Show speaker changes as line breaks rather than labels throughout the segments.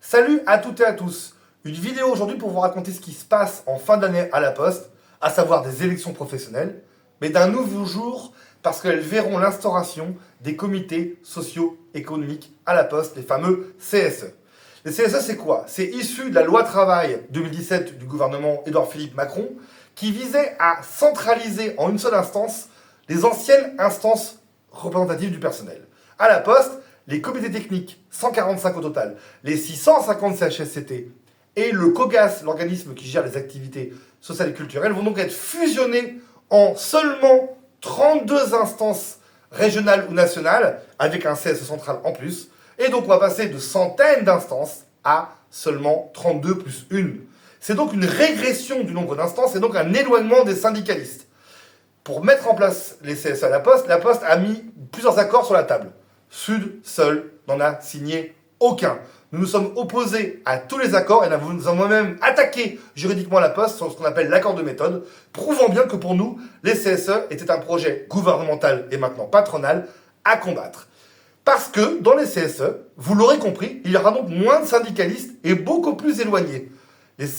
Salut à toutes et à tous. Une vidéo aujourd'hui pour vous raconter ce qui se passe en fin d'année à la Poste, à savoir des élections professionnelles, mais d'un nouveau jour parce qu'elles verront l'instauration des comités socio-économiques à la Poste, les fameux CSE. Les CSE, c'est quoi? C'est issu de la loi travail 2017 du gouvernement Édouard Philippe Macron qui visait à centraliser en une seule instance les anciennes instances représentatives du personnel. À la Poste, les comités techniques, 145 au total, les 650 CHSCT et le COGAS, l'organisme qui gère les activités sociales et culturelles, vont donc être fusionnés en seulement 32 instances régionales ou nationales, avec un CSE central en plus. Et donc on va passer de centaines d'instances à seulement 32 plus 1. C'est donc une régression du nombre d'instances et donc un éloignement des syndicalistes. Pour mettre en place les CSE à la Poste a mis plusieurs accords sur la table. Sud, seul, n'en a signé aucun. Nous nous sommes opposés à tous les accords et nous avons même attaqué juridiquement la Poste sur ce qu'on appelle l'accord de méthode, prouvant bien que pour nous, les CSE étaient un projet gouvernemental et maintenant patronal à combattre. Parce que dans les CSE, vous l'aurez compris, il y aura donc moins de syndicalistes et beaucoup plus éloignés.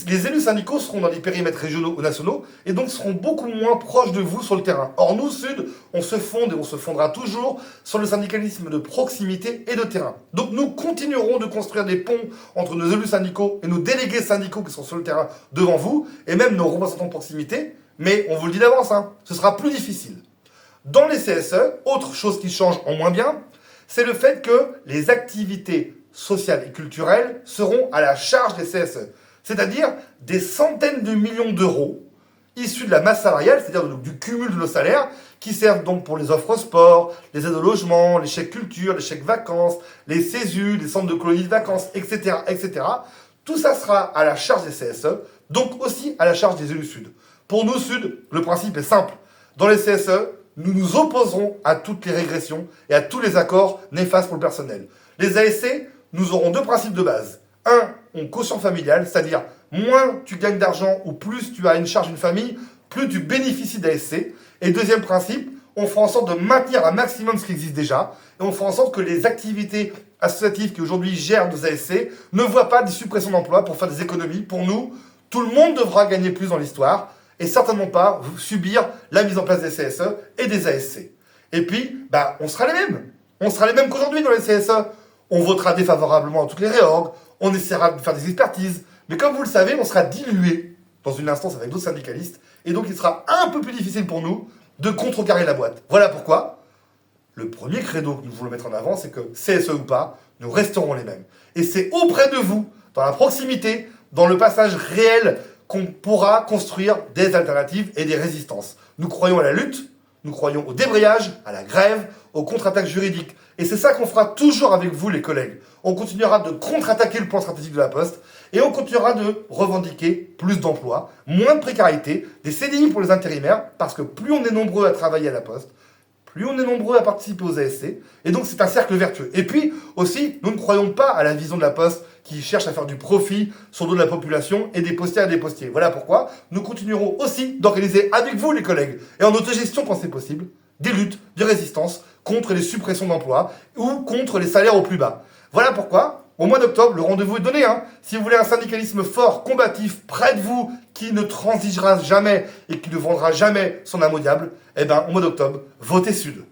Les élus syndicaux seront dans les périmètres régionaux ou nationaux et donc seront beaucoup moins proches de vous sur le terrain. Or, nous, Sud, on se fonde et on se fondera toujours sur le syndicalisme de proximité et de terrain. Donc, nous continuerons de construire des ponts entre nos élus syndicaux et nos délégués syndicaux qui sont sur le terrain devant vous et même nos représentants de proximité. Mais on vous le dit d'avance, ce sera plus difficile. Dans les CSE, autre chose qui change en moins bien, c'est le fait que les activités sociales et culturelles seront à la charge des CSE. C'est-à-dire des centaines de millions d'euros issus de la masse salariale, c'est-à-dire du cumul de nos salaires, qui servent donc pour les offres sport, les aides au logement, les chèques culture, les chèques vacances, les CESU, les centres de colonies de vacances, etc., etc. Tout ça sera à la charge des CSE, donc aussi à la charge des élus Sud. Pour nous, Sud, le principe est simple. Dans les CSE, nous nous opposerons à toutes les régressions et à tous les accords néfastes pour le personnel. Les ASC, nous aurons deux principes de base. Un, on quotient familial, c'est-à-dire moins tu gagnes d'argent ou plus tu as une charge d'une famille, plus tu bénéficies d'ASC. Et deuxième principe, on fera en sorte de maintenir un maximum ce qui existe déjà et on fera en sorte que les activités associatives qui aujourd'hui gèrent nos ASC ne voient pas des suppressions d'emplois pour faire des économies. Pour nous, tout le monde devra gagner plus dans l'histoire et certainement pas subir la mise en place des CSE et des ASC. Et puis, on sera les mêmes. On sera les mêmes qu'aujourd'hui dans les CSE. On votera défavorablement à toutes les réorgs, on essaiera de faire des expertises, mais comme vous le savez, on sera dilué dans une instance avec d'autres syndicalistes, et donc il sera un peu plus difficile pour nous de contrecarrer la boîte. Voilà pourquoi le premier credo que nous voulons mettre en avant, c'est que CSE ou pas, nous resterons les mêmes. Et c'est auprès de vous, dans la proximité, dans le passage réel, qu'on pourra construire des alternatives et des résistances. Nous croyons à la lutte, nous croyons au débrayage, à la grève, aux contre-attaques juridiques. Et c'est ça qu'on fera toujours avec vous, les collègues. On continuera de contre-attaquer le plan stratégique de la Poste et on continuera de revendiquer plus d'emplois, moins de précarité, des CDI pour les intérimaires, parce que plus on est nombreux à travailler à la Poste, plus on est nombreux à participer aux ASC, et donc c'est un cercle vertueux. Et puis aussi, nous ne croyons pas à la vision de la Poste qui cherche à faire du profit sur le dos de la population et des postiers à des postiers. Voilà pourquoi nous continuerons aussi d'organiser avec vous, les collègues, et en autogestion quand c'est possible, des luttes, des résistances contre les suppressions d'emplois ou contre les salaires au plus bas. Voilà pourquoi, au mois d'octobre, le rendez-vous est donné. Si vous voulez un syndicalisme fort, combatif, près de vous, qui ne transigera jamais et qui ne vendra jamais son âme au diable, au mois d'octobre, votez Sud.